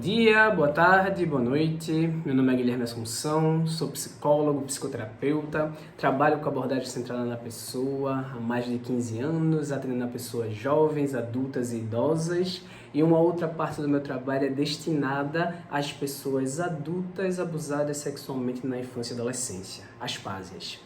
dia, boa tarde, boa noite. Meu nome é Guilherme Assunção, sou psicólogo, psicoterapeuta, trabalho com abordagem centrada na pessoa há mais de 15 anos, atendendo a pessoas jovens, adultas e idosas. E uma outra parte do meu trabalho é destinada às pessoas adultas abusadas sexualmente na infância e adolescência, as PASEAs.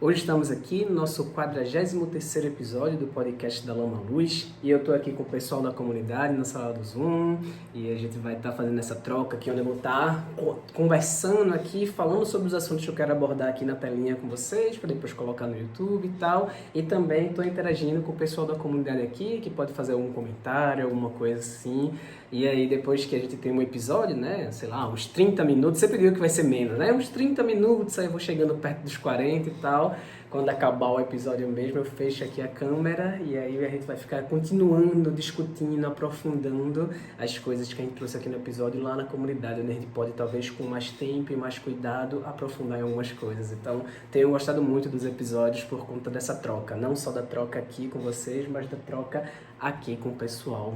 Hoje estamos aqui no nosso 43º episódio do podcast da Lama Luz e eu estou aqui com o pessoal da comunidade na sala do Zoom e a gente vai estar fazendo essa troca aqui, onde eu vou estar conversando aqui, falando sobre os assuntos que eu quero abordar aqui na telinha com vocês, para depois colocar no YouTube e tal. E também estou interagindo com o pessoal da comunidade aqui, que pode fazer algum comentário, alguma coisa assim. E aí depois que a gente tem um episódio, né, sei lá, uns 30 minutos, sempre digo que vai ser menos, né, uns 30 minutos, aí eu vou chegando perto dos 40 e tal. Quando acabar o episódio mesmo, eu fecho aqui a câmera e aí a gente vai ficar continuando, discutindo, aprofundando as coisas que a gente trouxe aqui no episódio lá na comunidade, onde a gente pode, talvez, com mais tempo e mais cuidado, aprofundar em algumas coisas. Então, tenho gostado muito dos episódios por conta dessa troca, não só da troca aqui com vocês, mas da troca aqui com o pessoal.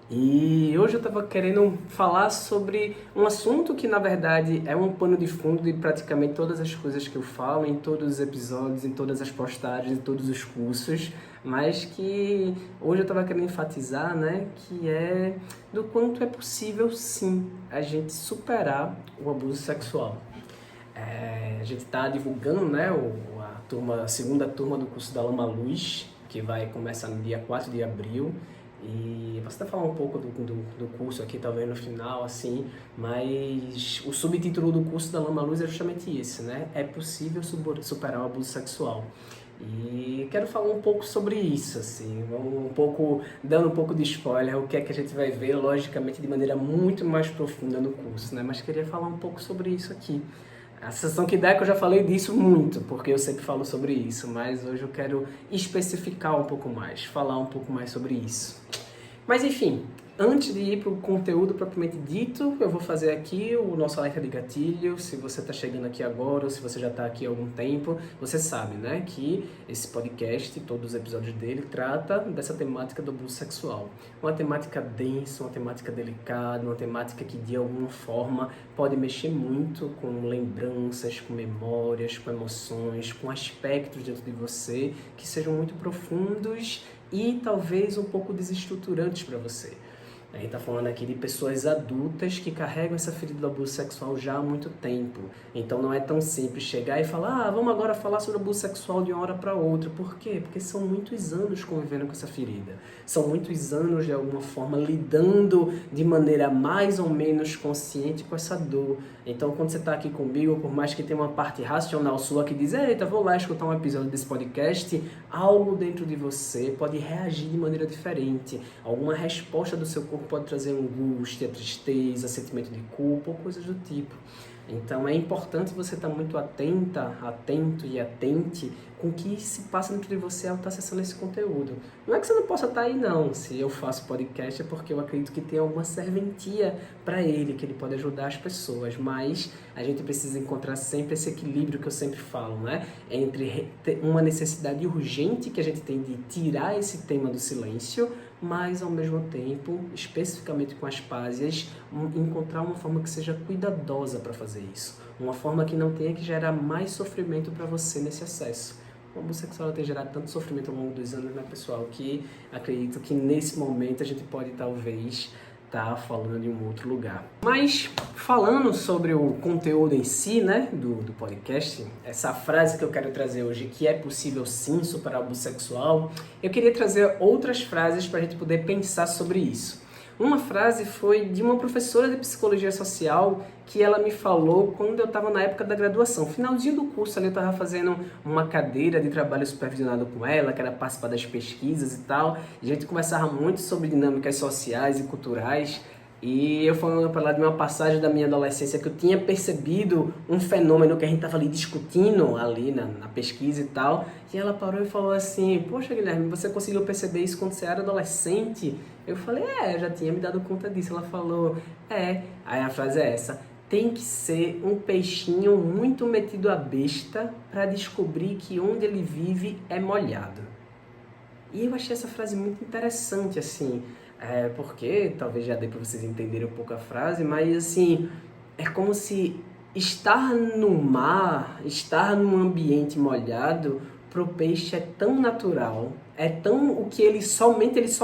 E hoje eu estava querendo falar sobre um assunto que, na verdade, é um pano de fundo de praticamente todas as coisas que eu falo, em todos os episódios, em todas as postagens, em todos os cursos, mas que hoje eu estava querendo enfatizar, né, que é do quanto é possível, sim, a gente superar o abuso sexual. A gente está divulgando, né, a segunda turma do curso da Lama Luz, que vai começar no dia 4 de abril. E posso até falar um pouco do curso aqui, talvez no final, assim, mas o subtítulo do curso da Lama Luz é justamente esse, né? É possível superar o abuso sexual. E quero falar um pouco sobre isso, assim, dando um pouco de spoiler, o que é que a gente vai ver, logicamente, de maneira muito mais profunda no curso, né? Mas queria falar um pouco sobre isso aqui. A sensação que dá é que eu já falei disso muito, porque eu sempre falo sobre isso, mas hoje eu quero especificar um pouco mais, falar um pouco mais sobre isso. Mas enfim, antes de ir para o conteúdo propriamente dito, eu vou fazer aqui o nosso alerta de gatilho. Se você está chegando aqui agora ou se você já está aqui há algum tempo, você sabe, né, que esse podcast, todos os episódios dele, trata dessa temática do abuso sexual. Uma temática densa, uma temática delicada, uma temática que de alguma forma pode mexer muito com lembranças, com memórias, com emoções, com aspectos dentro de você que sejam muito profundos e talvez um pouco desestruturantes para você. A gente está falando aqui de pessoas adultas que carregam essa ferida do abuso sexual já há muito tempo. Então não é tão simples chegar e falar, vamos agora falar sobre abuso sexual de uma hora para outra. Por quê? Porque são muitos anos convivendo com essa ferida. São muitos anos, de alguma forma, lidando de maneira mais ou menos consciente com essa dor. Então, quando você está aqui comigo, por mais que tenha uma parte racional sua que diz, eita, vou lá escutar um episódio desse podcast, algo dentro de você pode reagir de maneira diferente. Alguma resposta do seu corpo pode trazer angústia, tristeza, sentimento de culpa ou coisas do tipo. Então é importante você estar muito atento e atente com o que se passa dentro de você ao estar acessando esse conteúdo. Não é que você não possa estar aí não, se eu faço podcast é porque eu acredito que tem alguma serventia para ele, que ele pode ajudar as pessoas, mas a gente precisa encontrar sempre esse equilíbrio que eu sempre falo, né? Entre uma necessidade urgente que a gente tem de tirar esse tema do silêncio, mas ao mesmo tempo, especificamente com as PASEAs, encontrar uma forma que seja cuidadosa para fazer isso. Uma forma que não tenha que gerar mais sofrimento para você nesse acesso. O abuso sexual tem gerado tanto sofrimento ao longo dos anos, né, pessoal, que acredito que nesse momento a gente pode talvez estar falando de um outro lugar. Mas falando sobre o conteúdo em si, né, do podcast, essa frase que eu quero trazer hoje, que é possível sim superar o abuso sexual, eu queria trazer outras frases para a gente poder pensar sobre isso. Uma frase foi de uma professora de psicologia social que ela me falou quando eu estava na época da graduação. Finalzinho do curso ali eu estava fazendo uma cadeira de trabalho supervisionado com ela, que era participar das pesquisas e tal. E a gente conversava muito sobre dinâmicas sociais e culturais. E eu falando para ela de uma passagem da minha adolescência que eu tinha percebido um fenômeno que a gente estava ali discutindo ali na pesquisa e tal. E ela parou e falou assim, poxa Guilherme, você conseguiu perceber isso quando você era adolescente? Eu falei, eu já tinha me dado conta disso. Ela falou, aí a frase é essa, tem que ser um peixinho muito metido à besta para descobrir que onde ele vive é molhado. E eu achei essa frase muito interessante, assim, porque talvez já dê para vocês entenderem um pouco a frase, mas assim, é como se estar no mar, estar num ambiente molhado, para o peixe é tão natural, é tão o que ele só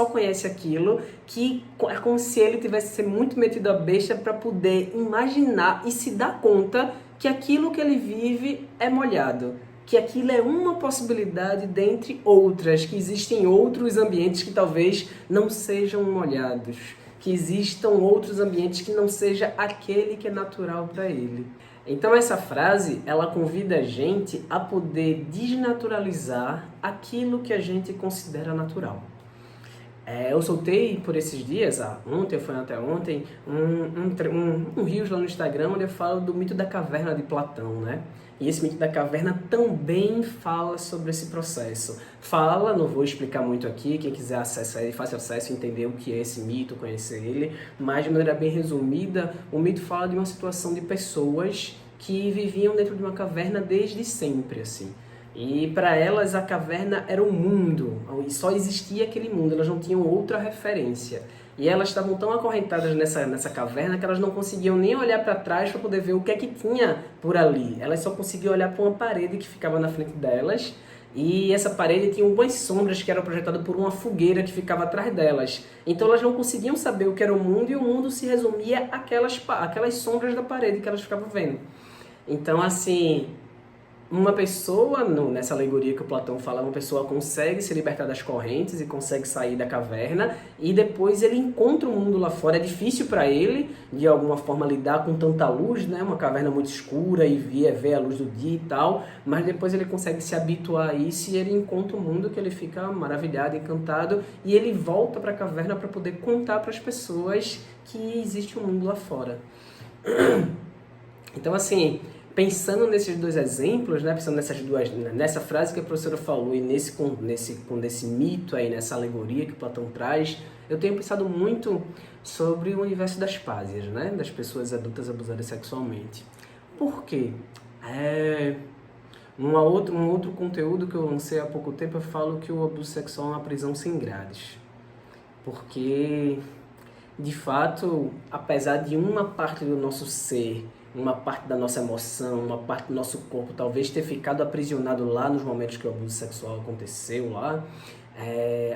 conhece aquilo, que é como se ele tivesse que ser muito metido a besta para poder imaginar e se dar conta que aquilo que ele vive é molhado, que aquilo é uma possibilidade dentre outras, que existem outros ambientes que talvez não sejam molhados, que existam outros ambientes que não seja aquele que é natural para ele. Então essa frase, ela convida a gente a poder desnaturalizar aquilo que a gente considera natural. Eu soltei por esses dias, ontem, foi até ontem, um Reels lá no Instagram onde eu falo do mito da caverna de Platão, né? E esse mito da caverna também fala sobre esse processo. Fala, não vou explicar muito aqui, quem quiser acessar ele, fácil acesso e entender o que é esse mito, conhecer ele, mas de maneira bem resumida, o mito fala de uma situação de pessoas que viviam dentro de uma caverna desde sempre, assim. E para elas a caverna era o mundo, e só existia aquele mundo, elas não tinham outra referência. E elas estavam tão acorrentadas nessa caverna que elas não conseguiam nem olhar para trás para poder ver o que é que tinha por ali. Elas só conseguiam olhar para uma parede que ficava na frente delas, e essa parede tinha algumas sombras que eram projetadas por uma fogueira que ficava atrás delas. Então elas não conseguiam saber o que era o mundo, e o mundo se resumia àquelas sombras da parede que elas ficavam vendo. Então, assim, uma pessoa, nessa alegoria que o Platão fala, uma pessoa consegue se libertar das correntes e consegue sair da caverna, e depois ele encontra o mundo lá fora. É difícil para ele, de alguma forma, lidar com tanta luz, né? Uma caverna muito escura e ver a luz do dia e tal, mas depois ele consegue se habituar a isso e ele encontra o mundo que ele fica maravilhado, encantado, e ele volta para a caverna para poder contar para as pessoas que existe um mundo lá fora. Então, assim, pensando nesses dois exemplos, né, pensando nessa frase que a professora falou e nesse mito aí, nessa alegoria que Platão traz, eu tenho pensado muito sobre o universo das pásias, né, das pessoas adultas abusadas sexualmente. Por quê? Um outro conteúdo que eu lancei há pouco tempo, eu falo que o abuso sexual é uma prisão sem grades. Porque, de fato, apesar de uma parte do nosso ser, uma parte da nossa emoção, uma parte do nosso corpo talvez ter ficado aprisionado lá nos momentos que o abuso sexual aconteceu lá,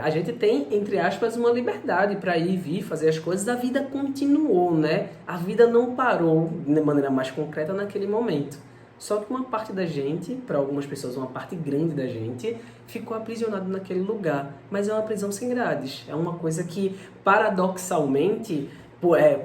a gente tem, entre aspas, uma liberdade para ir e vir, fazer as coisas. A vida continuou, né? A vida não parou de maneira mais concreta naquele momento. Só que uma parte da gente, para algumas pessoas, uma parte grande da gente, ficou aprisionado naquele lugar. Mas é uma prisão sem grades. É uma coisa que, paradoxalmente,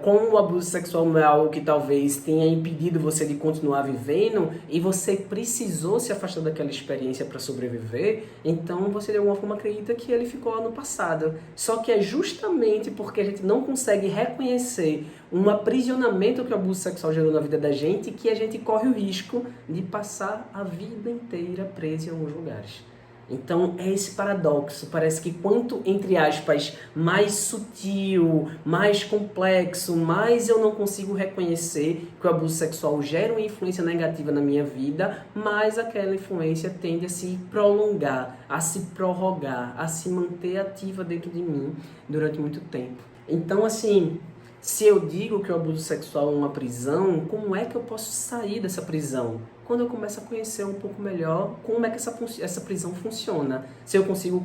como o abuso sexual não é algo que talvez tenha impedido você de continuar vivendo e você precisou se afastar daquela experiência para sobreviver, então você de alguma forma acredita que ele ficou lá no passado. Só que é justamente porque a gente não consegue reconhecer um aprisionamento que o abuso sexual gerou na vida da gente que a gente corre o risco de passar a vida inteira preso em alguns lugares. Então é esse paradoxo, parece que quanto, entre aspas, mais sutil, mais complexo, mais eu não consigo reconhecer que o abuso sexual gera uma influência negativa na minha vida, mais aquela influência tende a se prolongar, a se prorrogar, a se manter ativa dentro de mim durante muito tempo. Então, assim, se eu digo que o abuso sexual é uma prisão, como é que eu posso sair dessa prisão? Quando eu começo a conhecer um pouco melhor como é que essa prisão funciona. Se eu consigo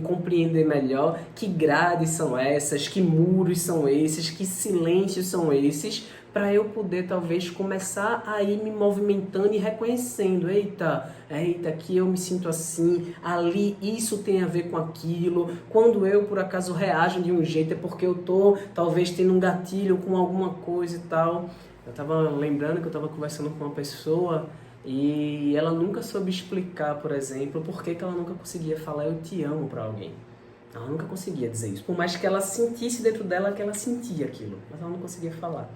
compreender melhor que grades são essas, que muros são esses, que silêncios são esses, para eu poder talvez começar a ir me movimentando e reconhecendo, eita, aqui eu me sinto assim, ali isso tem a ver com aquilo, quando eu por acaso reajo de um jeito é porque eu tô talvez tendo um gatilho com alguma coisa e tal. Eu estava lembrando que eu estava conversando com uma pessoa e ela nunca soube explicar, por exemplo, por que ela nunca conseguia falar eu te amo para alguém. Ela nunca conseguia dizer isso, por mais que ela sentisse dentro dela que ela sentia aquilo, mas ela não conseguia falar.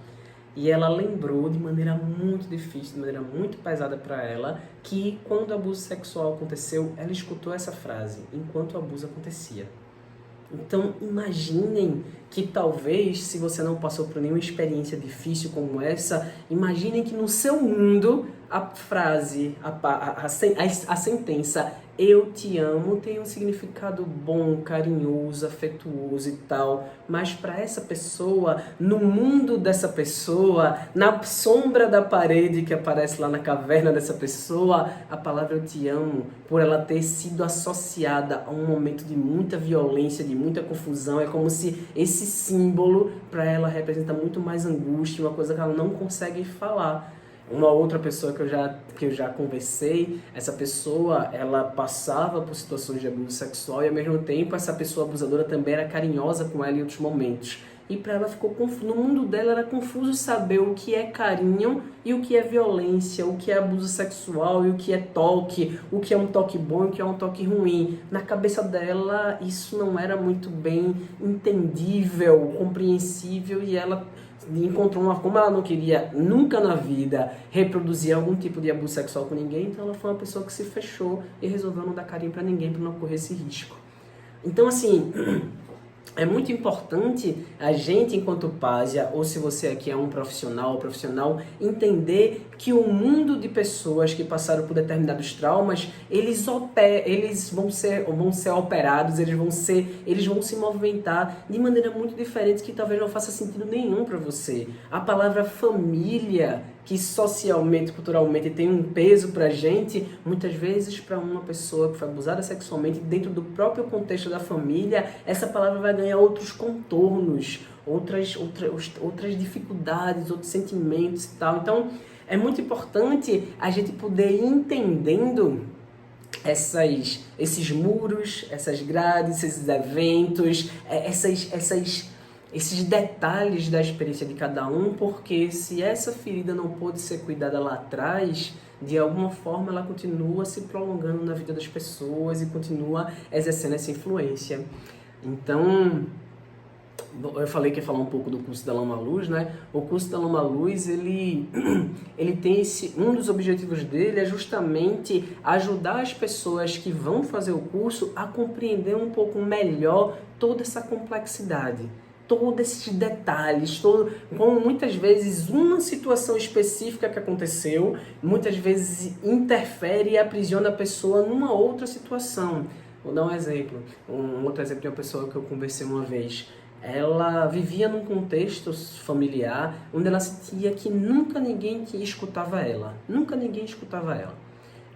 E ela lembrou de maneira muito difícil, de maneira muito pesada para ela, que quando o abuso sexual aconteceu, ela escutou essa frase, enquanto o abuso acontecia. Então, imaginem que talvez, se você não passou por nenhuma experiência difícil como essa, imaginem que no seu mundo a frase, a sentença "eu te amo" tem um significado bom, carinhoso, afetuoso e tal, mas para essa pessoa, no mundo dessa pessoa, na sombra da parede que aparece lá na caverna dessa pessoa, a palavra "eu te amo", por ela ter sido associada a um momento de muita violência, de muita confusão, é como se esse símbolo para ela representa muito mais angústia, uma coisa que ela não consegue falar. Uma outra pessoa que eu já conversei, essa pessoa, ela passava por situações de abuso sexual e ao mesmo tempo essa pessoa abusadora também era carinhosa com ela em outros momentos. E para ela ficou confuso, no mundo dela era confuso saber o que é carinho e o que é violência, o que é abuso sexual e o que é toque, o que é um toque bom e o que é um toque ruim. Na cabeça dela isso não era muito bem entendível, compreensível e ela encontrou como ela não queria nunca na vida reproduzir algum tipo de abuso sexual com ninguém, então ela foi uma pessoa que se fechou e resolveu não dar carinho pra ninguém para não correr esse risco. Então assim, é muito importante a gente, enquanto pásia, ou se você aqui é um profissional ou profissional, entender que o mundo de pessoas que passaram por determinados traumas, eles vão ser operados, eles vão se movimentar de maneira muito diferente que talvez não faça sentido nenhum para você. A palavra família, que socialmente, culturalmente tem um peso pra gente, muitas vezes para uma pessoa que foi abusada sexualmente dentro do próprio contexto da família, essa palavra vai ganhar outros contornos, outras dificuldades, outros sentimentos e tal. Então, é muito importante a gente poder ir entendendo esses muros, essas grades, esses eventos, esses detalhes da experiência de cada um, porque se essa ferida não pôde ser cuidada lá atrás, de alguma forma ela continua se prolongando na vida das pessoas e continua exercendo essa influência. Então, eu falei que ia falar um pouco do curso da Lama Luz, né? O curso da Lama Luz, ele tem um dos objetivos dele é justamente ajudar as pessoas que vão fazer o curso a compreender um pouco melhor toda essa complexidade, todos esses detalhes, como muitas vezes uma situação específica que aconteceu, muitas vezes interfere e aprisiona a pessoa numa outra situação. Vou dar um exemplo, um outro exemplo de uma pessoa que eu conversei uma vez. Ela vivia num contexto familiar onde ela sentia que nunca ninguém escutava ela, nunca ninguém escutava ela.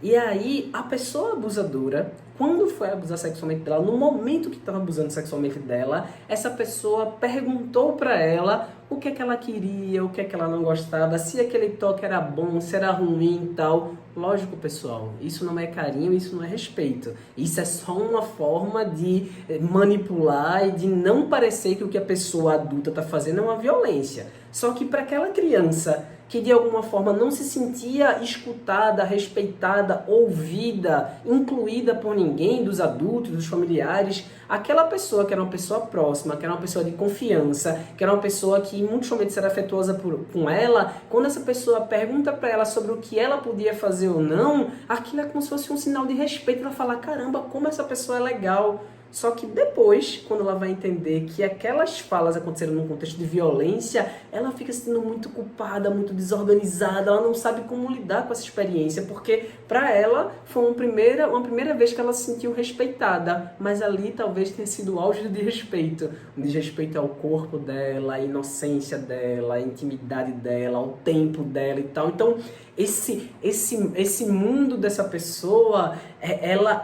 E aí, a pessoa abusadora, quando foi abusar sexualmente dela, no momento que estava abusando sexualmente dela, essa pessoa perguntou para ela o que é que ela queria, o que é que ela não gostava, se aquele toque era bom, se era ruim e tal. Lógico, pessoal, isso não é carinho, isso não é respeito. Isso é só uma forma de manipular e de não parecer que o que a pessoa adulta está fazendo é uma violência. Só que para aquela criança que de alguma forma não se sentia escutada, respeitada, ouvida, incluída por ninguém, dos adultos, dos familiares, aquela pessoa que era uma pessoa próxima, que era uma pessoa de confiança, que era uma pessoa que em muitos momentos era afetuosa com ela, quando essa pessoa pergunta para ela sobre o que ela podia fazer ou não, aquilo é como se fosse um sinal de respeito para falar, caramba, como essa pessoa é legal. Só que depois, quando ela vai entender que aquelas falas aconteceram num contexto de violência, ela fica se sentindo muito culpada, muito desorganizada, ela não sabe como lidar com essa experiência, porque para ela foi uma primeira vez que ela se sentiu respeitada, mas ali talvez tenha sido o auge de desrespeito ao corpo dela, à inocência dela, à intimidade dela, ao tempo dela e tal. Então, esse mundo dessa pessoa,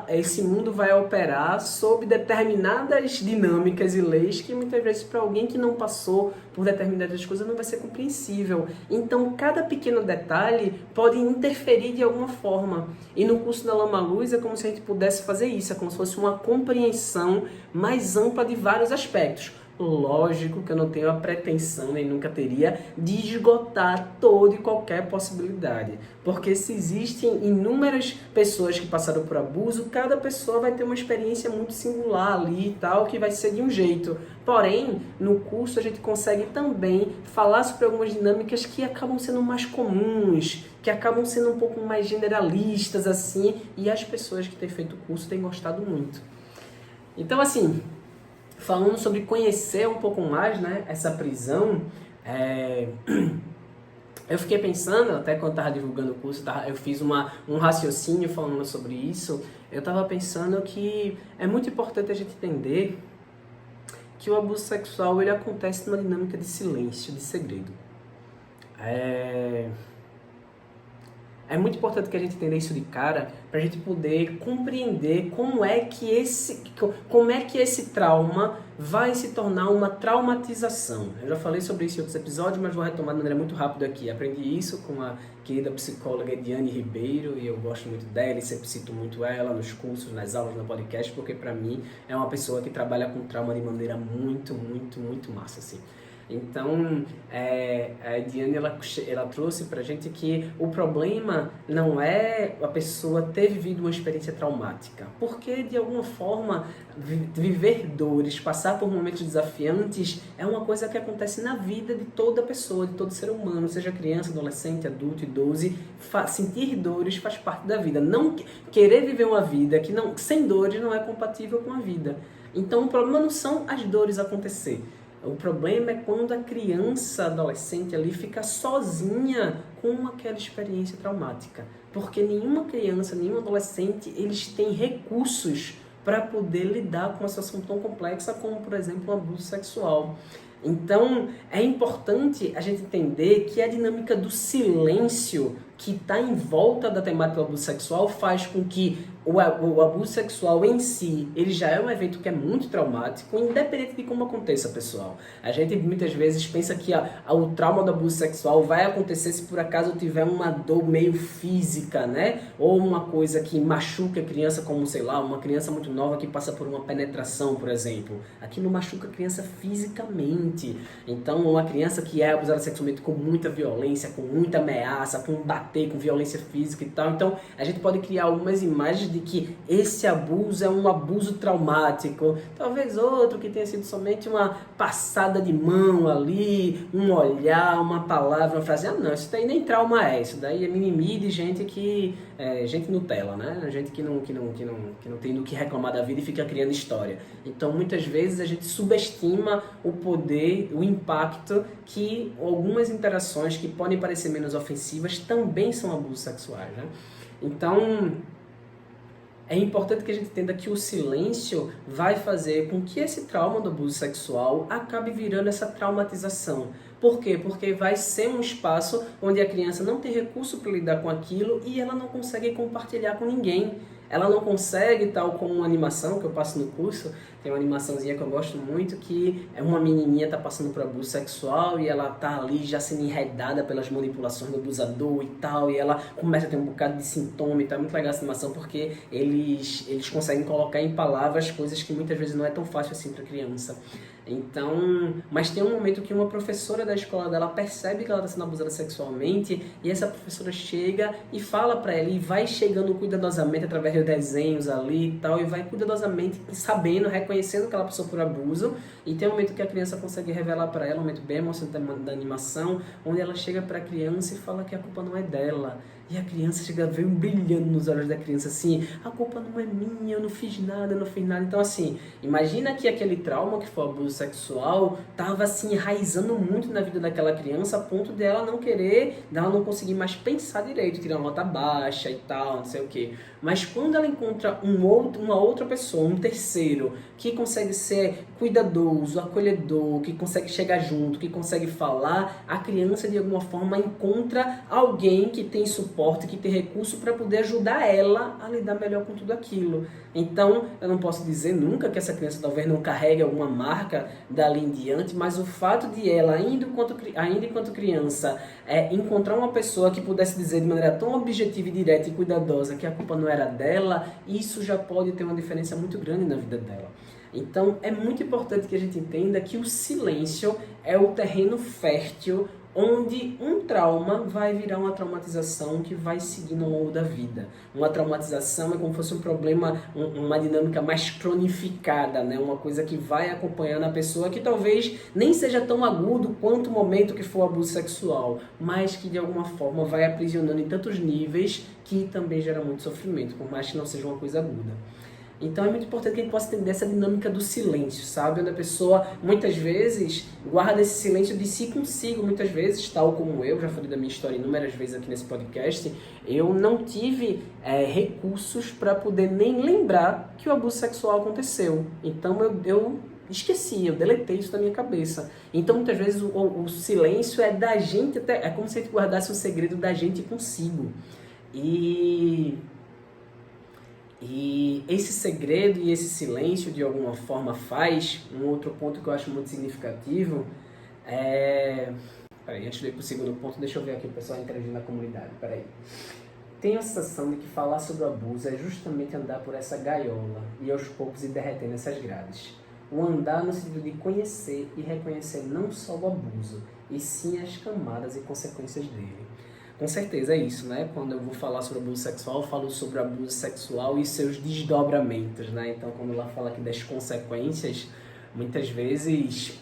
esse mundo vai operar sob determinadas dinâmicas e leis que muitas vezes para alguém que não passou por determinadas coisas não vai ser compreensível. Então, cada pequeno detalhe pode interferir de alguma forma. E no curso da Lama Luz é como se a gente pudesse fazer isso, é como se fosse uma compreensão mais ampla de vários aspectos. Lógico que eu não tenho a pretensão, nem nunca teria, de esgotar toda e qualquer possibilidade. Porque se existem inúmeras pessoas que passaram por abuso, cada pessoa vai ter uma experiência muito singular ali e tal, que vai ser de um jeito. Porém, no curso a gente consegue também falar sobre algumas dinâmicas que acabam sendo mais comuns, que acabam sendo um pouco mais generalistas, assim, e as pessoas que têm feito o curso têm gostado muito. Então, assim, falando sobre conhecer um pouco mais, né, essa prisão, Eu fiquei pensando, até quando estava divulgando o curso, eu fiz um raciocínio falando sobre isso. Eu estava pensando que é muito importante a gente entender que o abuso sexual ele acontece numa dinâmica de silêncio, de segredo. É muito importante que a gente entenda isso de cara para a gente poder compreender como é que esse trauma vai se tornar uma traumatização. Eu já falei sobre isso em outros episódios, mas vou retomar de maneira muito rápida aqui. Aprendi isso com a querida psicóloga Ediane Ribeiro e eu gosto muito dela e sempre cito muito ela nos cursos, nas aulas, no podcast, porque para mim é uma pessoa que trabalha com trauma de maneira muito, muito, muito massa, assim. Então, a Ediane ela trouxe pra gente que o problema não é a pessoa ter vivido uma experiência traumática, porque de alguma forma viver dores, passar por momentos desafiantes é uma coisa que acontece na vida de toda pessoa, de todo ser humano, seja criança, adolescente, adulto, idoso. Sentir dores faz parte da vida. Não querer viver uma vida que sem dores não é compatível com a vida. Então o problema não são as dores acontecer. O problema é quando a criança, adolescente ali fica sozinha com aquela experiência traumática. Porque nenhuma criança, nenhum adolescente, eles têm recursos para poder lidar com uma situação tão complexa como, por exemplo, um abuso sexual. Então, é importante a gente entender que a dinâmica do silêncio que está em volta da temática do abuso sexual faz com que o abuso sexual em si, ele já é um evento que é muito traumático, independente de como aconteça, pessoal. A gente muitas vezes pensa que o trauma do abuso sexual vai acontecer se por acaso tiver uma dor meio física, né? Ou uma coisa que machuca a criança, como, sei lá, uma criança muito nova que passa por uma penetração, por exemplo. Aquilo machuca a criança fisicamente. Então, uma criança que é abusada sexualmente com muita violência, com muita ameaça, com bater, com violência física e tal. Então, a gente pode criar algumas imagens de que esse abuso é um abuso traumático. Talvez outro que tenha sido somente uma passada de mão ali, um olhar, uma palavra, uma frase. Ah, não, isso daí nem trauma é. Isso daí é mimimi de gente gente Nutella, né? Gente que não tem do que reclamar da vida e fica criando história. Então, muitas vezes a gente subestima o poder, o impacto que algumas interações que podem parecer menos ofensivas também são abusos sexuais, né? Então, é importante que a gente entenda que o silêncio vai fazer com que esse trauma do abuso sexual acabe virando essa traumatização. Por quê? Porque vai ser um espaço onde a criança não tem recurso para lidar com aquilo e ela não consegue compartilhar com ninguém. Ela não consegue, tal como uma animação que eu passo no curso, tem uma animaçãozinha que eu gosto muito, que é uma menininha tá passando por abuso sexual e ela tá ali já sendo enredada pelas manipulações do abusador e tal, e ela começa a ter um bocado de sintoma e tá muito legal essa animação porque eles conseguem colocar em palavras coisas que muitas vezes não é tão fácil assim para criança. Então, mas tem um momento que uma professora da escola dela percebe que ela está sendo abusada sexualmente e essa professora chega e fala para ela e vai chegando cuidadosamente através de desenhos ali e tal, e vai cuidadosamente sabendo, reconhecendo que ela passou por abuso, e tem um momento que a criança consegue revelar para ela, um momento bem emocionante da animação, onde ela chega para a criança e fala que a culpa não é dela. E a criança chega a ver um brilhando nos olhos da criança, assim, a culpa não é minha, eu não fiz nada, eu não fiz nada. Então, assim, imagina que aquele trauma que foi o abuso sexual estava, assim, enraizando muito na vida daquela criança, a ponto dela não querer, dela não conseguir mais pensar direito, tirar uma nota baixa e tal, não sei o quê. Mas quando ela encontra uma outra pessoa, um terceiro, que consegue ser cuidadoso, acolhedor, que consegue chegar junto, que consegue falar, a criança, de alguma forma, encontra alguém que tem suporte, que tem recurso para poder ajudar ela a lidar melhor com tudo aquilo. Então, eu não posso dizer nunca que essa criança talvez não carregue alguma marca dali em diante, mas o fato de ela, ainda enquanto criança, encontrar uma pessoa que pudesse dizer de maneira tão objetiva e direta e cuidadosa que a culpa não era dela, isso já pode ter uma diferença muito grande na vida dela. Então, é muito importante que a gente entenda que o silêncio é o terreno fértil onde um trauma vai virar uma traumatização que vai seguindo ao longo da vida. Uma traumatização é como se fosse um problema, uma dinâmica mais cronificada, né? Uma coisa que vai acompanhando a pessoa que talvez nem seja tão agudo quanto o momento que for o abuso sexual, mas que de alguma forma vai aprisionando em tantos níveis que também gera muito sofrimento, por mais que não seja uma coisa aguda. Então é muito importante que a gente possa entender essa dinâmica do silêncio, sabe? Onde a pessoa, muitas vezes, guarda esse silêncio de si consigo. Muitas vezes, tal como eu, já falei da minha história inúmeras vezes aqui nesse podcast, eu não tive recursos para poder nem lembrar que o abuso sexual aconteceu. Então eu esqueci, eu deletei isso da minha cabeça. Então, muitas vezes, o silêncio é da gente, é como se a gente guardasse um segredo da gente consigo. E esse segredo e esse silêncio, de alguma forma, faz um outro ponto que eu acho muito significativo. Peraí, antes de ir para o segundo ponto, deixa eu ver aqui o pessoal interagindo na comunidade. Peraí. Tenho a sensação de que falar sobre o abuso é justamente andar por essa gaiola e aos poucos ir derretendo essas grades. O andar no sentido de conhecer e reconhecer não só o abuso, e sim as camadas e consequências dele. Com certeza é isso, né? Quando eu vou falar sobre abuso sexual, eu falo sobre o abuso sexual e seus desdobramentos, né? Então, quando ela fala aqui das consequências, muitas vezes...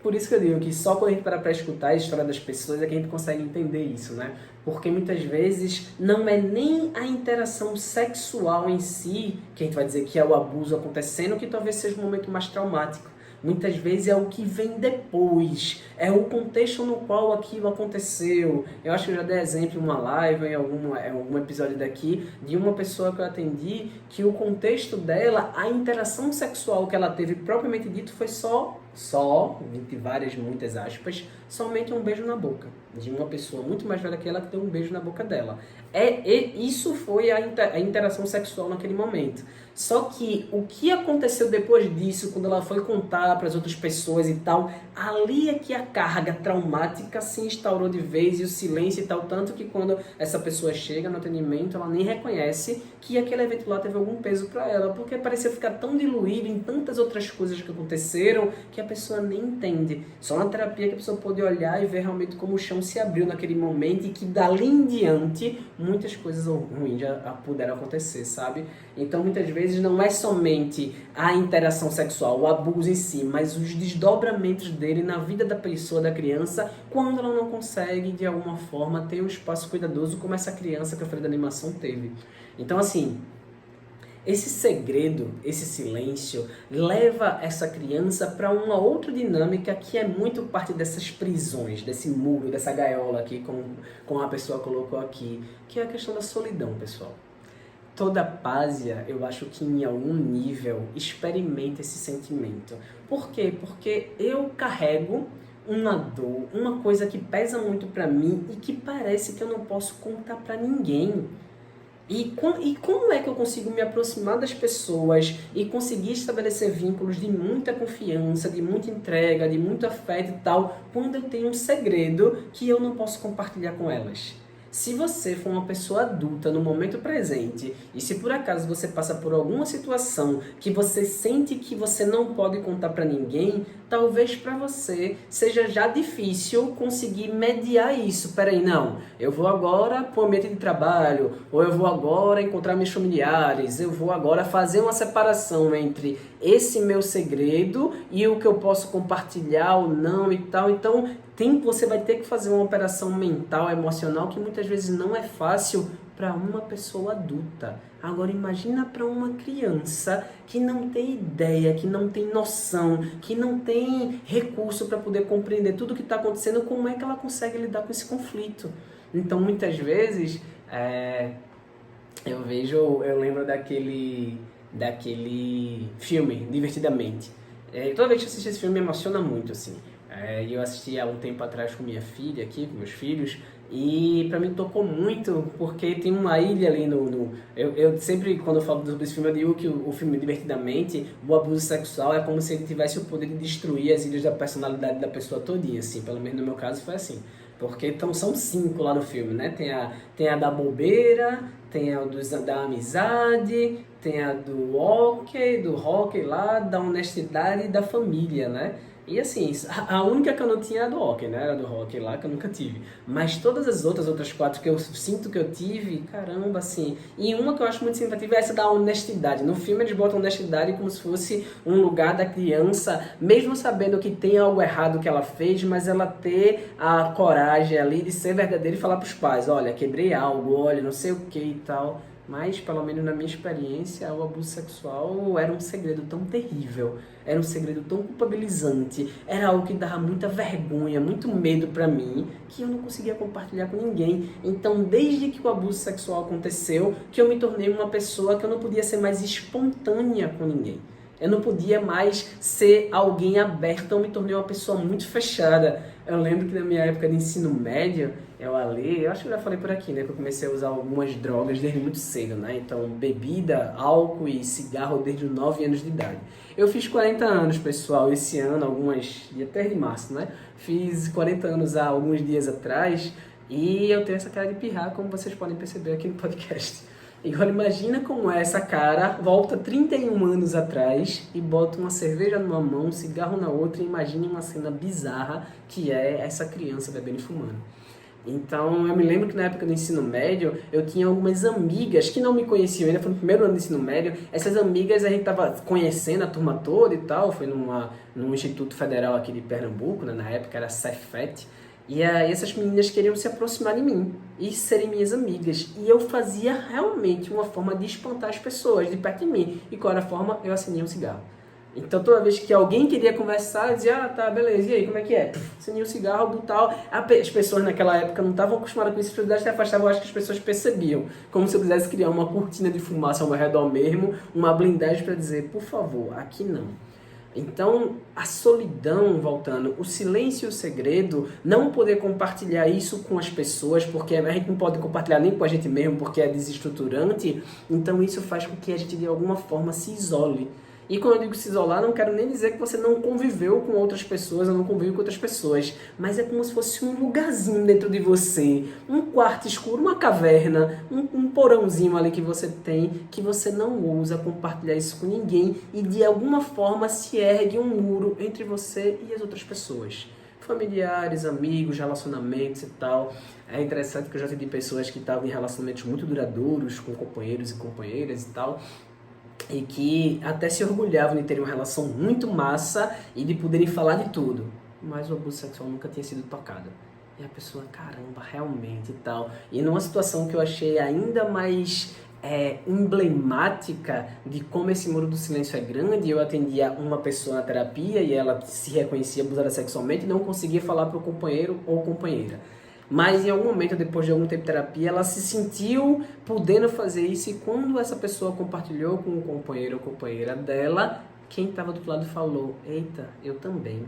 por isso que eu digo que só quando a gente parar para escutar a história das pessoas é que a gente consegue entender isso, né? Porque muitas vezes não é nem a interação sexual em si, que a gente vai dizer que é o abuso acontecendo, que talvez seja um momento mais traumático. Muitas vezes é o que vem depois, é o contexto no qual aquilo aconteceu. Eu acho que eu já dei exemplo em uma live, em algum episódio daqui, de uma pessoa que eu atendi, que o contexto dela, a interação sexual que ela teve propriamente dito foi só, entre várias, muitas aspas, somente um beijo na boca. De uma pessoa muito mais velha que ela que deu um beijo na boca dela. Isso foi a interação sexual naquele momento. Só que o que aconteceu depois disso, quando ela foi contar para as outras pessoas e tal, ali é que a carga traumática se instaurou de vez e o silêncio e tal, tanto que quando essa pessoa chega no atendimento, ela nem reconhece que aquele evento lá teve algum peso para ela, porque parecia ficar tão diluído em tantas outras coisas que aconteceram que a pessoa nem entende. Só na terapia que a pessoa pode olhar e ver realmente como o chão se abriu naquele momento e que dali em diante muitas coisas ruins já puderam acontecer, sabe? Então muitas vezes não é somente a interação sexual, o abuso em si, mas os desdobramentos dele na vida da pessoa, da criança, quando ela não consegue de alguma forma ter um espaço cuidadoso como essa criança que eu falei da animação teve. Então assim, esse segredo, esse silêncio, leva essa criança para uma outra dinâmica que é muito parte dessas prisões, desse muro, dessa gaiola aqui, como a pessoa colocou aqui, que é a questão da solidão, pessoal. Toda pásia, eu acho que em algum nível experimenta esse sentimento. Por quê? Porque eu carrego uma dor, uma coisa que pesa muito para mim e que parece que eu não posso contar para ninguém. E como é que eu consigo me aproximar das pessoas e conseguir estabelecer vínculos de muita confiança, de muita entrega, de muito afeto e tal, quando eu tenho um segredo que eu não posso compartilhar com elas? Se você for uma pessoa adulta no momento presente e se por acaso você passa por alguma situação que você sente que você não pode contar para ninguém, talvez para você seja já difícil conseguir mediar isso. Peraí, não, eu vou agora para o ambiente de trabalho, ou eu vou agora encontrar meus familiares, eu vou agora fazer uma separação entre esse meu segredo e o que eu posso compartilhar ou não e tal. Então, você vai ter que fazer uma operação mental, emocional, que muitas vezes não é fácil para uma pessoa adulta. Agora imagina para uma criança que não tem ideia, que não tem noção, que não tem recurso para poder compreender tudo o que está acontecendo, como é que ela consegue lidar com esse conflito? Então muitas vezes eu lembro daquele filme, Divertidamente. Toda vez que eu assisto esse filme me emociona muito, assim. Eu assisti há um tempo atrás com minha filha aqui, com meus filhos, e pra mim tocou muito, porque tem uma ilha ali eu sempre, quando eu falo sobre esse filme, eu digo que o filme Divertidamente, o abuso sexual é como se ele tivesse o poder de destruir as ilhas da personalidade da pessoa todinha, assim, pelo menos no meu caso foi assim. Porque então, são 5 lá no filme, né? Tem a da bobeira, tem a da amizade, tem a do hockey lá, da honestidade e da família, né? E assim, a única que eu não tinha era do hockey, né? Era do hockey lá, que eu nunca tive. Mas todas as outras 4 que eu sinto que eu tive, caramba, assim. E uma que eu acho muito significativa é essa da honestidade. No filme eles botam honestidade como se fosse um lugar da criança, mesmo sabendo que tem algo errado que ela fez, mas ela ter a coragem ali de ser verdadeira e falar pros pais, olha, quebrei algo, olha, não sei o que e tal. Mas, pelo menos na minha experiência, o abuso sexual era um segredo tão terrível, era um segredo tão culpabilizante, era algo que dava muita vergonha, muito medo pra mim, que eu não conseguia compartilhar com ninguém. Então, desde que o abuso sexual aconteceu, que eu me tornei uma pessoa que eu não podia ser mais espontânea com ninguém. Eu não podia mais ser alguém aberto, eu me tornei uma pessoa muito fechada. Eu lembro que na minha época de ensino médio, eu acho que eu já falei por aqui, né, que eu comecei a usar algumas drogas desde muito cedo, né, então bebida, álcool e cigarro desde os 9 anos de idade. Eu fiz 40 anos, pessoal, esse ano, dia 3 de março, né, fiz 40 anos há alguns dias atrás e eu tenho essa cara de pirrar, como vocês podem perceber aqui no podcast. Agora imagina como é essa cara, volta 31 anos atrás e bota uma cerveja numa mão, um cigarro na outra e imagine uma cena bizarra que é essa criança bebendo e fumando. Então eu me lembro que na época do ensino médio eu tinha algumas amigas que não me conheciam ainda, foi no primeiro ano do ensino médio. Essas amigas a gente tava conhecendo a turma toda e tal, foi num instituto federal aqui de Pernambuco, né? Na época era Cefet. E aí essas meninas queriam se aproximar de mim e serem minhas amigas. E eu fazia realmente uma forma de espantar as pessoas de perto de mim. E qual era a forma? Eu acendia um cigarro. Então toda vez que alguém queria conversar, eu dizia, ah, tá, beleza, e aí, como é que é? Acendia um cigarro, tal. As pessoas naquela época não estavam acostumadas com isso, se se afastavam, eu acho que as pessoas percebiam. Como se eu quisesse criar uma cortina de fumaça ao meu redor mesmo, uma blindagem para dizer, por favor, aqui não. Então, a solidão, voltando, o silêncio e o segredo, não poder compartilhar isso com as pessoas, porque a gente não pode compartilhar nem com a gente mesmo, porque é desestruturante, então isso faz com que a gente, de alguma forma, se isole. E quando eu digo se isolar, não quero nem dizer que você não conviveu com outras pessoas, ou não conviveu com outras pessoas, mas é como se fosse um lugarzinho dentro de você, um quarto escuro, uma caverna, um porãozinho ali que você tem, que você não ousa compartilhar isso com ninguém e de alguma forma se ergue um muro entre você e as outras pessoas. Familiares, amigos, relacionamentos e tal. É interessante que eu já tive pessoas que estavam em relacionamentos muito duradouros com companheiros e companheiras e tal, e que até se orgulhavam de terem uma relação muito massa e de poderem falar de tudo, mas o abuso sexual nunca tinha sido tocado. E a pessoa, caramba, realmente e tal. E numa situação que eu achei ainda mais emblemática de como esse muro do silêncio é grande, eu atendia uma pessoa na terapia e ela se reconhecia abusada sexualmente e não conseguia falar para o companheiro ou companheira. Mas em algum momento, depois de algum tempo de terapia, ela se sentiu podendo fazer isso, e quando essa pessoa compartilhou com o companheiro ou companheira dela, quem estava do outro lado falou, eita, eu também.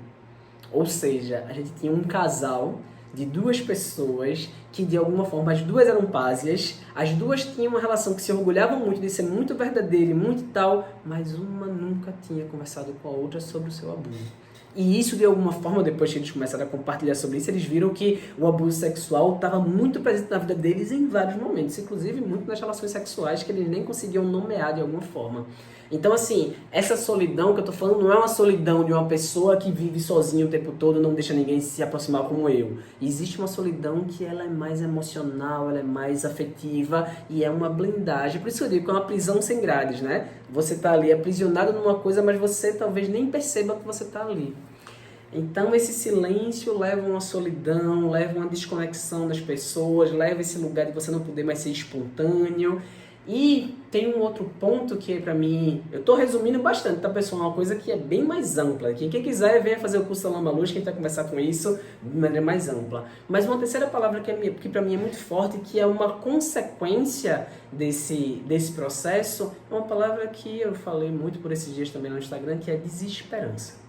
Ou seja, a gente tinha um casal de duas pessoas que de alguma forma as duas eram párias, as duas tinham uma relação que se orgulhavam muito de ser muito verdadeira e muito tal, mas uma nunca tinha conversado com a outra sobre o seu abuso. E isso, de alguma forma, depois que eles começaram a compartilhar sobre isso, eles viram que o abuso sexual estava muito presente na vida deles em vários momentos, inclusive muito nas relações sexuais que eles nem conseguiam nomear de alguma forma. Então, assim, essa solidão que eu tô falando não é uma solidão de uma pessoa que vive sozinha o tempo todo e não deixa ninguém se aproximar como eu. Existe uma solidão que ela é mais emocional, ela é mais afetiva e é uma blindagem. Por isso que eu digo que é uma prisão sem grades, né? Você tá ali aprisionado numa coisa, mas você talvez nem perceba que você tá ali. Então esse silêncio leva a uma solidão, leva a uma desconexão das pessoas, leva esse lugar de você não poder mais ser espontâneo. E tem um outro ponto que pra mim, eu tô resumindo bastante, tá pessoal? Uma coisa que é bem mais ampla. Quem quiser venha fazer o curso da Lama Luz, que a gente vai conversar com isso de maneira mais ampla. Mas uma terceira palavra que pra mim é muito forte, que é uma consequência desse processo, é uma palavra que eu falei muito por esses dias também no Instagram, que é desesperança.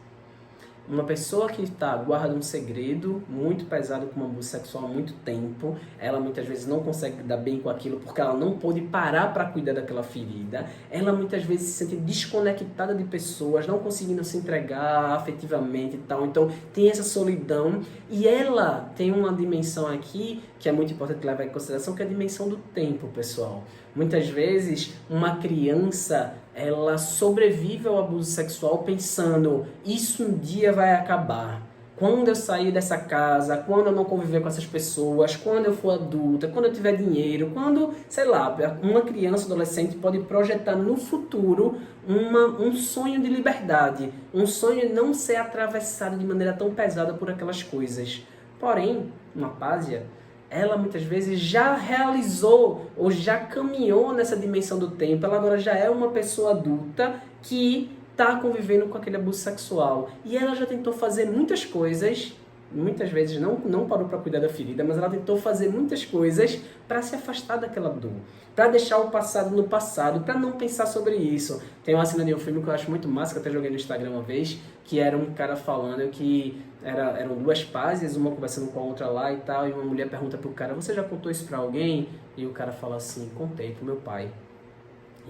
Uma pessoa que guarda um segredo muito pesado com um abuso sexual há muito tempo, ela muitas vezes não consegue lidar bem com aquilo porque ela não pôde parar para cuidar daquela ferida, ela muitas vezes se sente desconectada de pessoas, não conseguindo se entregar afetivamente e tal, então tem essa solidão, e ela tem uma dimensão aqui que é muito importante levar em consideração, que é a dimensão do tempo, pessoal. Muitas vezes uma criança, ela sobrevive ao abuso sexual pensando, isso um dia vai acabar. Quando eu sair dessa casa, quando eu não conviver com essas pessoas, quando eu for adulta, quando eu tiver dinheiro, quando, sei lá, uma criança, adolescente pode projetar no futuro um sonho de liberdade, um sonho de não ser atravessado de maneira tão pesada por aquelas coisas. Porém, uma pásia, ela muitas vezes já realizou ou já caminhou nessa dimensão do tempo, ela agora já é uma pessoa adulta que está convivendo com aquele abuso sexual. E ela já tentou fazer muitas coisas, muitas vezes não parou para cuidar da ferida, mas ela tentou fazer muitas coisas para se afastar daquela dor, para deixar o passado no passado, para não pensar sobre isso. Tem uma cena de um filme que eu acho muito massa, que eu até joguei no Instagram uma vez, que era um cara falando que eram duas pazes, uma conversando com a outra lá e tal, e uma mulher pergunta pro cara, você já contou isso pra alguém? E o cara fala assim, contei pro meu pai.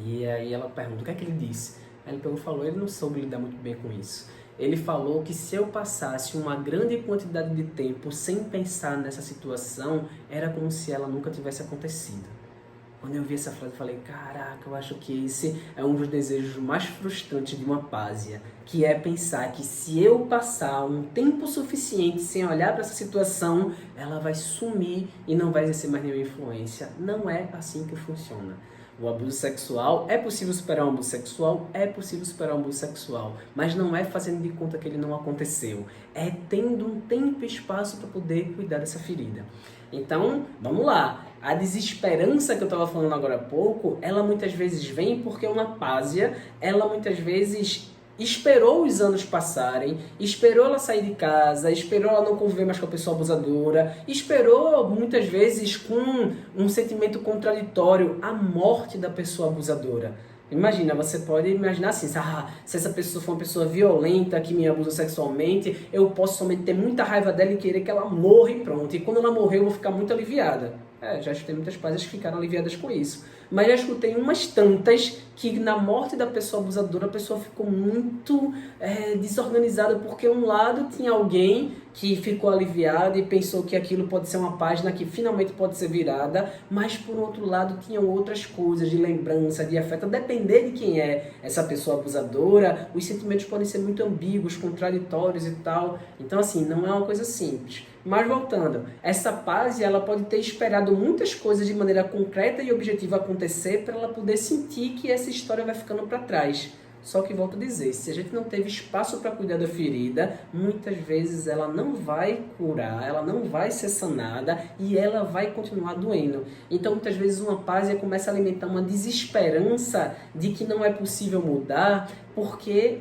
E aí ela pergunta, o que é que ele disse? Aí ele pegou e falou, ele não soube lidar muito bem com isso. Ele falou que se eu passasse uma grande quantidade de tempo sem pensar nessa situação, era como se ela nunca tivesse acontecido. Quando eu vi essa frase, eu falei, caraca, eu acho que esse é um dos desejos mais frustrantes de uma pásia, que é pensar que se eu passar um tempo suficiente sem olhar para essa situação, ela vai sumir e não vai exercer mais nenhuma influência. Não é assim que funciona. O abuso sexual, é possível superar um abuso sexual? É possível superar um abuso sexual, mas não é fazendo de conta que ele não aconteceu. É tendo um tempo e espaço para poder cuidar dessa ferida. Então, vamos lá. A desesperança que eu estava falando agora há pouco, ela muitas vezes vem porque uma pásia, ela muitas vezes esperou os anos passarem, esperou ela sair de casa, esperou ela não conviver mais com a pessoa abusadora, esperou muitas vezes com um sentimento contraditório a morte da pessoa abusadora. Imagina, você pode imaginar assim, se essa pessoa for uma pessoa violenta que me abusa sexualmente, eu posso somente ter muita raiva dela e querer que ela morra e pronto. E quando ela morrer eu vou ficar muito aliviada. Já escutei muitas páginas que ficaram aliviadas com isso. Mas já escutei umas tantas que na morte da pessoa abusadora a pessoa ficou muito desorganizada, porque um lado tinha alguém que ficou aliviado e pensou que aquilo pode ser uma página que finalmente pode ser virada, mas por outro lado tinham outras coisas de lembrança, de afeto, a depender de quem é essa pessoa abusadora, os sentimentos podem ser muito ambíguos, contraditórios e tal. Então assim, não é uma coisa simples. Mas voltando, essa paz ela pode ter esperado muitas coisas de maneira concreta e objetiva acontecer para ela poder sentir que essa história vai ficando para trás. Só que volto a dizer, se a gente não teve espaço para cuidar da ferida, muitas vezes ela não vai curar, ela não vai ser sanada e ela vai continuar doendo. Então muitas vezes uma pásia começa a alimentar uma desesperança de que não é possível mudar, porque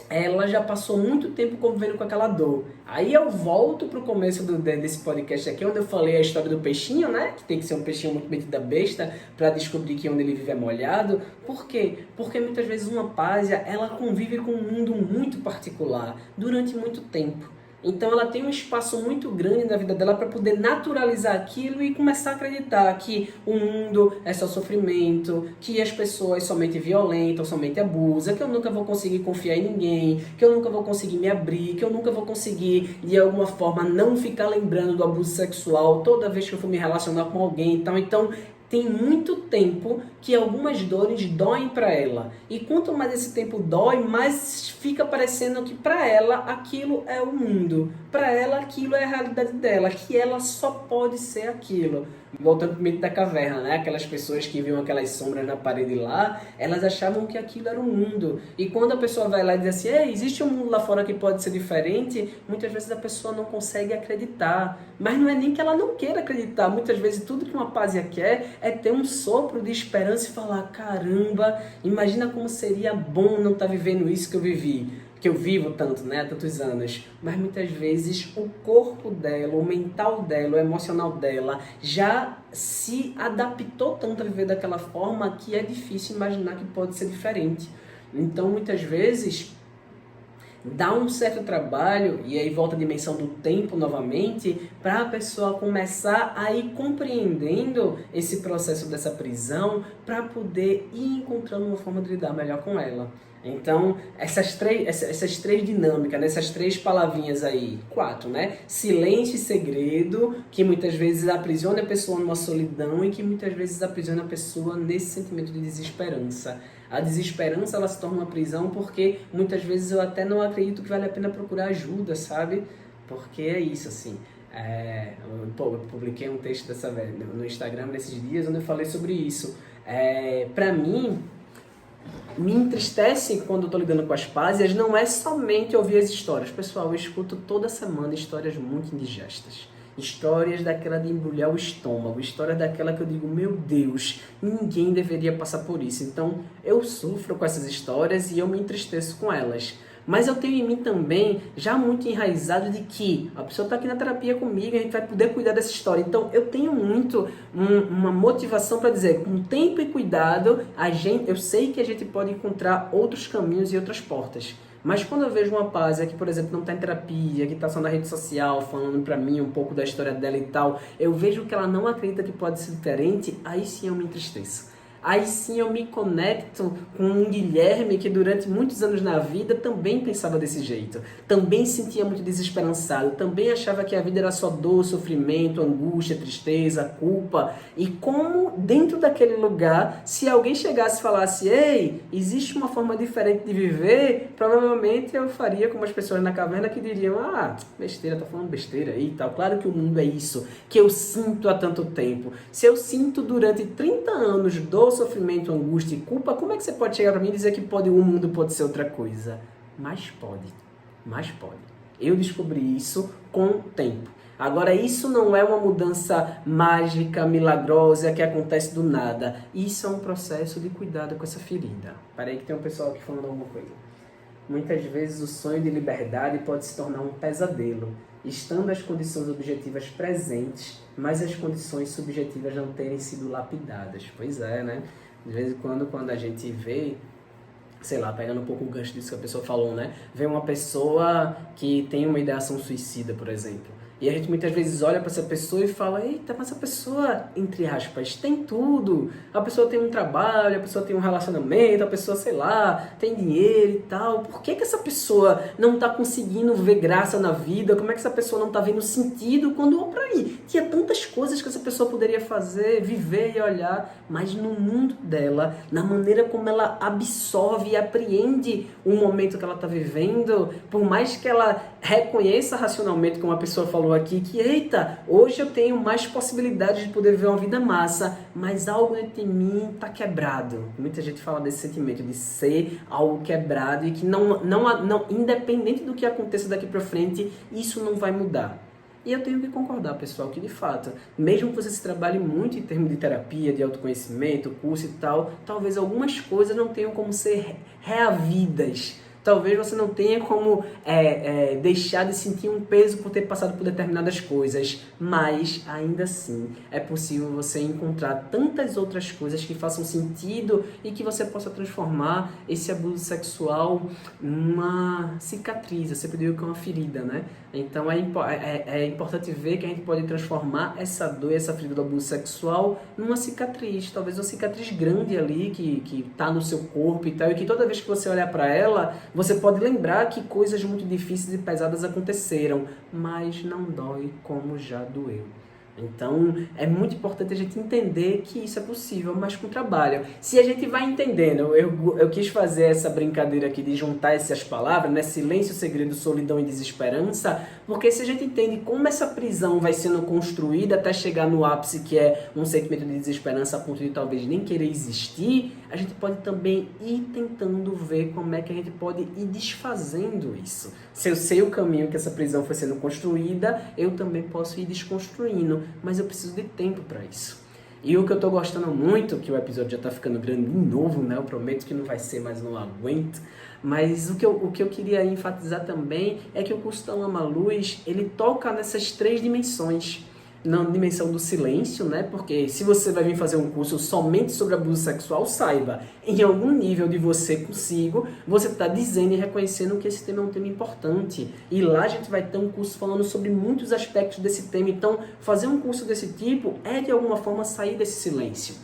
ela já passou muito tempo convivendo com aquela dor. Aí eu volto pro começo desse podcast aqui, onde eu falei a história do peixinho, né? Que tem que ser um peixinho muito metido da besta para descobrir que onde ele vive é molhado. Por quê? Porque muitas vezes uma pásia, ela convive com um mundo muito particular durante muito tempo. Então ela tem um espaço muito grande na vida dela para poder naturalizar aquilo e começar a acreditar que o mundo é só sofrimento, que as pessoas somente violentam, somente abusam, que eu nunca vou conseguir confiar em ninguém, que eu nunca vou conseguir me abrir, que eu nunca vou conseguir, de alguma forma, não ficar lembrando do abuso sexual toda vez que eu for me relacionar com alguém. Então tem muito tempo que algumas dores doem para ela. E quanto mais esse tempo dói, mais fica parecendo que para ela aquilo é o mundo. Para ela aquilo é a realidade dela, que ela só pode ser aquilo. Voltando pro mito da caverna, né? Aquelas pessoas que viam aquelas sombras na parede lá, elas achavam que aquilo era o mundo. E quando a pessoa vai lá e diz assim, existe um mundo lá fora que pode ser diferente, muitas vezes a pessoa não consegue acreditar. Mas não é nem que ela não queira acreditar. Muitas vezes tudo que uma pásia quer é ter um sopro de esperança e falar, caramba, imagina como seria bom não estar vivendo isso que eu vivi. Que eu vivo tanto, né, há tantos anos, mas muitas vezes o corpo dela, o mental dela, o emocional dela já se adaptou tanto a viver daquela forma que é difícil imaginar que pode ser diferente. Então, muitas vezes, dá um certo trabalho, e aí volta a dimensão do tempo novamente, para a pessoa começar a ir compreendendo esse processo dessa prisão, para poder ir encontrando uma forma de lidar melhor com ela. Então, essas três dinâmicas, né? Essas três palavrinhas aí, 4, né? Silêncio e segredo, que muitas vezes aprisiona a pessoa numa solidão e que muitas vezes aprisiona a pessoa nesse sentimento de desesperança. A desesperança, ela se torna uma prisão porque muitas vezes eu até não acredito que vale a pena procurar ajuda, sabe? Porque é isso, assim. Eu publiquei um texto no Instagram nesses dias onde eu falei sobre isso. Pra mim, me entristece quando eu tô lidando com as pásias, não é somente ouvir as histórias. Pessoal, eu escuto toda semana histórias muito indigestas. Histórias daquela de embrulhar o estômago, histórias daquela que eu digo, meu Deus, ninguém deveria passar por isso. Então, eu sofro com essas histórias e eu me entristeço com elas. Mas eu tenho em mim também, já muito enraizado, de que a pessoa está aqui na terapia comigo, a gente vai poder cuidar dessa história. Então, eu tenho muito uma motivação para dizer, com tempo e cuidado, eu sei que a gente pode encontrar outros caminhos e outras portas. Mas quando eu vejo uma Pásia que, por exemplo, não está em terapia, que está só na rede social, falando para mim um pouco da história dela e tal, eu vejo que ela não acredita que pode ser diferente, aí sim eu me entristeço. Aí sim eu me conecto com um Guilherme que durante muitos anos na vida também pensava desse jeito. Também sentia muito desesperançado, também achava que a vida era só dor, sofrimento, angústia, tristeza, culpa. E como dentro daquele lugar, se alguém chegasse e falasse, ei, existe uma forma diferente de viver, provavelmente eu faria como as pessoas na caverna que diriam, besteira, tá falando besteira aí e tal. Claro que o mundo é isso, que eu sinto há tanto tempo. Se eu sinto durante 30 anos dor, sofrimento, angústia e culpa, como é que você pode chegar para mim e dizer que o mundo pode ser outra coisa? Mas pode. Eu descobri isso com o tempo. Agora, isso não é uma mudança mágica, milagrosa, que acontece do nada. Isso é um processo de cuidado com essa ferida. Parei que tem um pessoal aqui falando alguma coisa. Muitas vezes o sonho de liberdade pode se tornar um pesadelo, estando as condições objetivas presentes, mas as condições subjetivas não terem sido lapidadas. Pois é, né? De vez em quando a gente vê, sei lá, pegando um pouco o gancho disso que a pessoa falou, né? Vê uma pessoa que tem uma ideação suicida, por exemplo. E a gente muitas vezes olha para essa pessoa e fala, eita, mas essa pessoa, entre aspas, tem tudo. A pessoa tem um trabalho, a pessoa tem um relacionamento, a pessoa, sei lá, tem dinheiro e tal. Por que essa pessoa não está conseguindo ver graça na vida? Como é que essa pessoa não está vendo sentido quando olha para aí? Tinha tantas coisas que essa pessoa poderia fazer, viver e olhar, mas no mundo dela, na maneira como ela absorve e apreende o momento que ela está vivendo, por mais que ela reconheça racionalmente, como a pessoa falou aqui, que eita, hoje eu tenho mais possibilidades de poder ver uma vida massa, mas algo dentro de mim está quebrado. Muita gente fala desse sentimento de ser algo quebrado e que não, independente do que aconteça daqui para frente, isso não vai mudar. E eu tenho que concordar, pessoal, que de fato, mesmo que você se trabalhe muito em termos de terapia, de autoconhecimento, curso e tal, talvez algumas coisas não tenham como ser reavidas. Talvez você não tenha como deixar de sentir um peso por ter passado por determinadas coisas, mas ainda assim é possível você encontrar tantas outras coisas que façam sentido e que você possa transformar esse abuso sexual numa cicatriz. Você pediu que é uma ferida, né? Então é importante ver que a gente pode transformar essa dor, essa ferida do abuso sexual numa cicatriz, talvez uma cicatriz grande ali que está no seu corpo e tal, e que toda vez que você olhar para ela, você pode lembrar que coisas muito difíceis e pesadas aconteceram, mas não dói como já doeu. Então, é muito importante a gente entender que isso é possível, mas com trabalho. Se a gente vai entendendo, eu quis fazer essa brincadeira aqui de juntar essas palavras, né? Silêncio, segredo, solidão e desesperança, porque se a gente entende como essa prisão vai sendo construída até chegar no ápice, que é um sentimento de desesperança a ponto de talvez nem querer existir, a gente pode também ir tentando ver como é que a gente pode ir desfazendo isso. Se eu sei o caminho que essa prisão foi sendo construída, eu também posso ir desconstruindo, mas eu preciso de tempo para isso. E o que eu tô gostando muito, que o episódio já tá ficando grande de novo, né? Eu prometo que não vai ser, mas não aguento. Mas o que eu queria enfatizar também é que o curso da Lama Luz, ele toca nessas 3 dimensões. Na dimensão do silêncio, né? Porque se você vai vir fazer um curso somente sobre abuso sexual, saiba, em algum nível de você consigo, você está dizendo e reconhecendo que esse tema é um tema importante. E lá a gente vai ter um curso falando sobre muitos aspectos desse tema. Então, fazer um curso desse tipo é, de alguma forma, sair desse silêncio.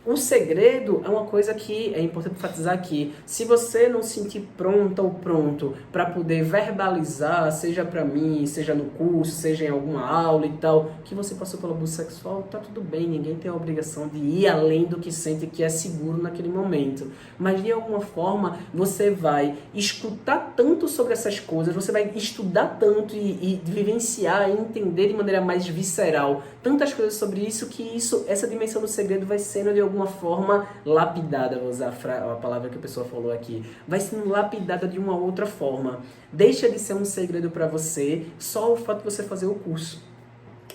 O segredo é uma coisa que é importante enfatizar aqui. Se você não se sentir pronta ou pronto para poder verbalizar, seja para mim, seja no curso, seja em alguma aula e tal, que você passou pelo abuso sexual, tá tudo bem, ninguém tem a obrigação de ir além do que sente que é seguro naquele momento. Mas de alguma forma você vai escutar tanto sobre essas coisas, você vai estudar tanto e vivenciar e entender de maneira mais visceral tantas coisas sobre isso, que essa dimensão do segredo vai sendo de alguma forma lapidada, vou usar a palavra que a pessoa falou aqui, vai sendo lapidada de uma outra forma. Deixa de ser um segredo para você só o fato de você fazer o curso.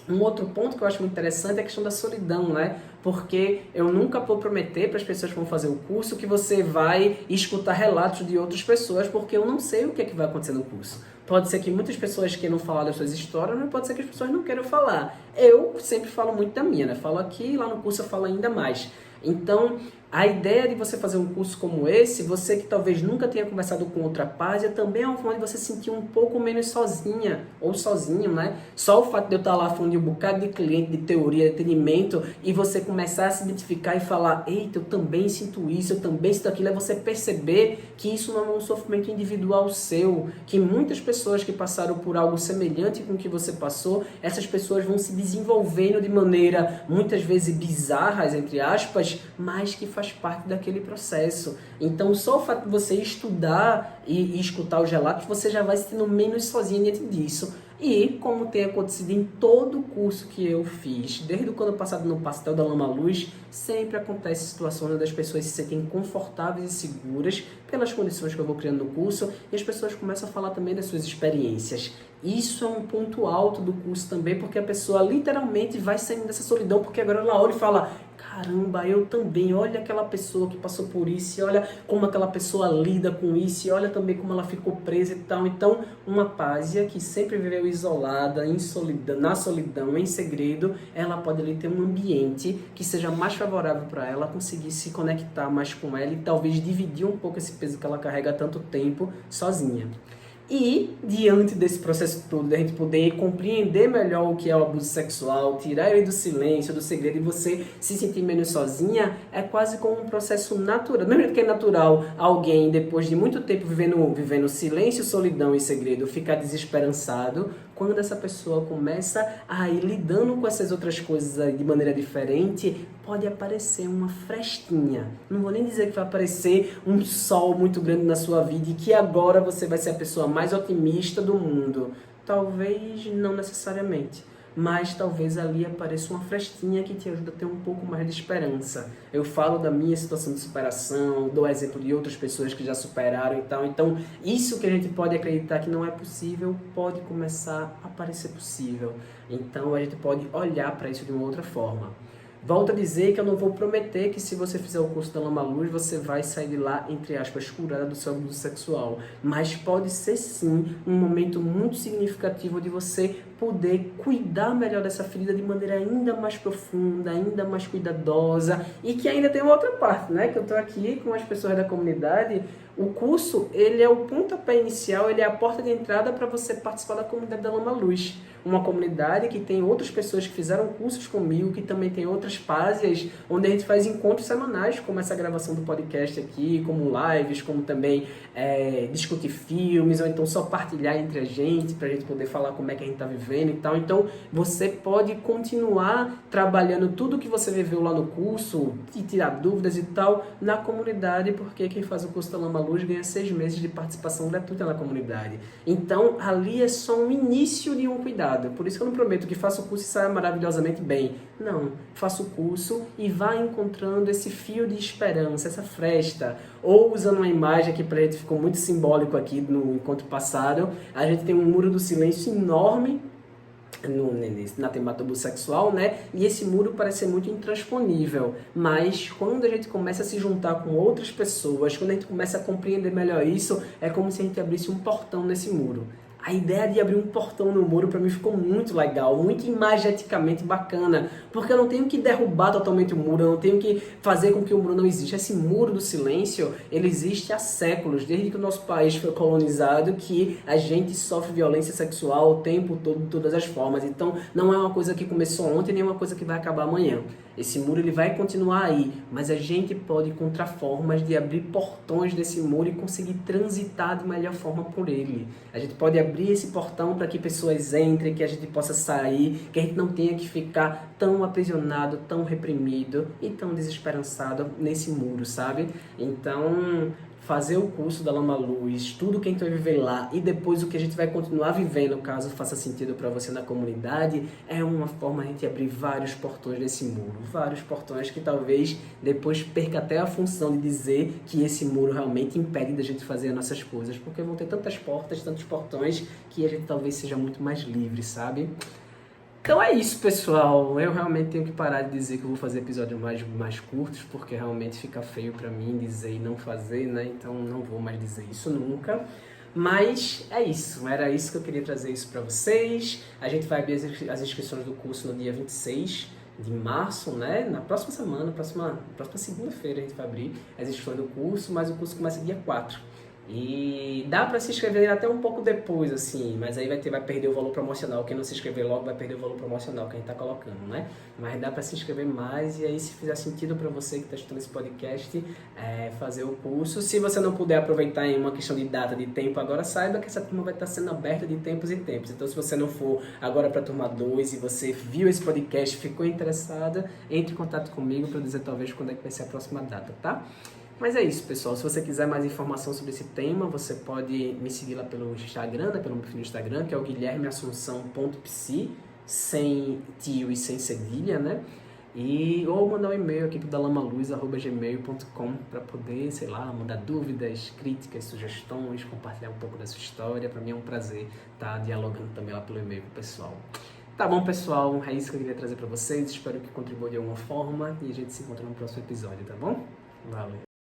Um outro ponto que eu acho muito interessante é a questão da solidão, né? Porque eu nunca vou prometer para as pessoas que vão fazer o curso que você vai escutar relatos de outras pessoas, porque eu não sei o que é que vai acontecer no curso. Pode ser que muitas pessoas queiram falar das suas histórias, mas pode ser que as pessoas não queiram falar. Eu sempre falo muito da minha, né? Falo aqui e lá no curso eu falo ainda mais. Então, a ideia de você fazer um curso como esse, você que talvez nunca tenha conversado com outra pásia, também é uma forma de você se sentir um pouco menos sozinha ou sozinho, né? Só o fato de eu estar lá falando de um bocado de cliente, de teoria, de atendimento, e você começar a se identificar e falar, eita, eu também sinto isso, eu também sinto aquilo, é você perceber que isso não é um sofrimento individual seu, que muitas pessoas que passaram por algo semelhante com o que você passou, essas pessoas vão se desenvolvendo de maneira muitas vezes bizarras, entre aspas, mas que faz parte daquele processo. Então, só o fato de você estudar e escutar os relatos, você já vai se sentindo menos sozinho diante disso. E, como tem acontecido em todo o curso que eu fiz, desde o ano passado no Pastel da Lama Luz, sempre acontece situações onde as pessoas se sentem confortáveis e seguras pelas condições que eu vou criando no curso, e as pessoas começam a falar também das suas experiências. Isso é um ponto alto do curso também, porque a pessoa literalmente vai saindo dessa solidão, porque agora ela olha e fala, caramba, eu também, olha aquela pessoa que passou por isso, e olha como aquela pessoa lida com isso, e olha também como ela ficou presa e tal. Então, uma pásia que sempre viveu isolada, em solidão, na solidão, em segredo, ela pode ali ter um ambiente que seja mais favorável para ela conseguir se conectar mais com ela e talvez dividir um pouco esse peso que ela carrega há tanto tempo sozinha. E, diante desse processo todo, da gente poder compreender melhor o que é o abuso sexual, tirar ele do silêncio, do segredo, e você se sentir menos sozinha, é quase como um processo natural. Não é que é natural alguém, depois de muito tempo vivendo silêncio, solidão e segredo, ficar desesperançado, quando essa pessoa começa a ir lidando com essas outras coisas de maneira diferente, pode aparecer uma frestinha. Não vou nem dizer que vai aparecer um sol muito grande na sua vida e que agora você vai ser a pessoa mais otimista do mundo. Talvez não necessariamente, mas talvez ali apareça uma frestinha que te ajuda a ter um pouco mais de esperança. Eu falo da minha situação de superação, dou exemplo de outras pessoas que já superaram e tal. Então, isso que a gente pode acreditar que não é possível, pode começar a parecer possível. Então, a gente pode olhar para isso de uma outra forma. Volto a dizer que eu não vou prometer que se você fizer o curso da Lama Luz, você vai sair de lá, entre aspas, curada do seu abuso sexual. Mas pode ser sim um momento muito significativo de você poder cuidar melhor dessa ferida de maneira ainda mais profunda, ainda mais cuidadosa. E que ainda tem uma outra parte, né? Que eu estou aqui com as pessoas da comunidade. O curso, ele é o pontapé inicial, ele é a porta de entrada para você participar da comunidade da Lama Luz. Uma comunidade que tem outras pessoas que fizeram cursos comigo, que também tem outras pásias, onde a gente faz encontros semanais, como essa gravação do podcast aqui, como lives, como também discutir filmes, ou então só partilhar entre a gente, para a gente poder falar como é que a gente está vivendo e tal. Então, você pode continuar trabalhando tudo que você viveu lá no curso, e tirar dúvidas e tal, na comunidade, porque quem faz o curso da Lama Luz ganha 6 meses de participação gratuita na comunidade. Então, ali é só um início de um cuidado. Por isso que eu não prometo que faça o curso e saia maravilhosamente bem. Não, faça o curso e vá encontrando esse fio de esperança, essa fresta. Ou, usando uma imagem que pra gente ficou muito simbólico aqui no encontro passado, a gente tem um muro do silêncio enorme na temática do abuso sexual, né? E esse muro parece ser muito intransponível, mas quando a gente começa a se juntar com outras pessoas, quando a gente começa a compreender melhor isso, é como se a gente abrisse um portão nesse muro. A ideia de abrir um portão no muro para mim ficou muito legal, muito imageticamente bacana, porque eu não tenho que derrubar totalmente o muro, eu não tenho que fazer com que o muro não exista. Esse muro do silêncio, ele existe há séculos, desde que o nosso país foi colonizado, que a gente sofre violência sexual o tempo todo, de todas as formas. Então, não é uma coisa que começou ontem, nem uma coisa que vai acabar amanhã. Esse muro ele vai continuar aí, mas a gente pode encontrar formas de abrir portões desse muro e conseguir transitar de melhor forma por ele. A gente pode abrir esse portão para que pessoas entrem, que a gente possa sair, que a gente não tenha que ficar tão aprisionado, tão reprimido e tão desesperançado nesse muro, sabe? Então, fazer o curso da Lama Luz, tudo que a gente vai viver lá e depois o que a gente vai continuar vivendo, caso faça sentido para você na comunidade, é uma forma de a gente abrir vários portões nesse muro. Vários portões que talvez depois perca até a função de dizer que esse muro realmente impede da gente fazer as nossas coisas, porque vão ter tantas portas, tantos portões, que a gente talvez seja muito mais livre, sabe? Então é isso, pessoal. Eu realmente tenho que parar de dizer que eu vou fazer episódios mais curtos, porque realmente fica feio pra mim dizer e não fazer, né? Então não vou mais dizer isso nunca. Mas é isso, era isso que eu queria trazer isso pra vocês. A gente vai abrir as inscrições do curso no dia 26 de março, né? Na próxima semana, próxima segunda-feira a gente vai abrir as inscrições do curso, mas o curso começa dia 4. E dá pra se inscrever até um pouco depois, assim, mas aí vai perder o valor promocional. Quem não se inscrever logo vai perder o valor promocional que a gente tá colocando, né? Mas dá pra se inscrever mais e aí, se fizer sentido pra você que tá escutando esse podcast, fazer o curso. Se você não puder aproveitar em uma questão de data, de tempo, agora saiba que essa turma vai estar sendo aberta de tempos em tempos. Então, se você não for agora pra turma 2 e você viu esse podcast, ficou interessada, entre em contato comigo pra dizer talvez quando é que vai ser a próxima data, tá? Mas é isso, pessoal. Se você quiser mais informação sobre esse tema, você pode me seguir lá pelo Instagram, né, pelo meu perfil no Instagram, que é o guilhermeassunção.psi, sem tio e sem cedilha, né? Ou mandar um e-mail aqui pro dalamaluz@gmail.com para poder, sei lá, mandar dúvidas, críticas, sugestões, compartilhar um pouco da sua história. Para mim é um prazer estar dialogando também lá pelo e-mail com o pessoal. Tá bom, pessoal? É isso que eu queria trazer para vocês. Espero que contribua de alguma forma e a gente se encontra no próximo episódio, tá bom? Valeu!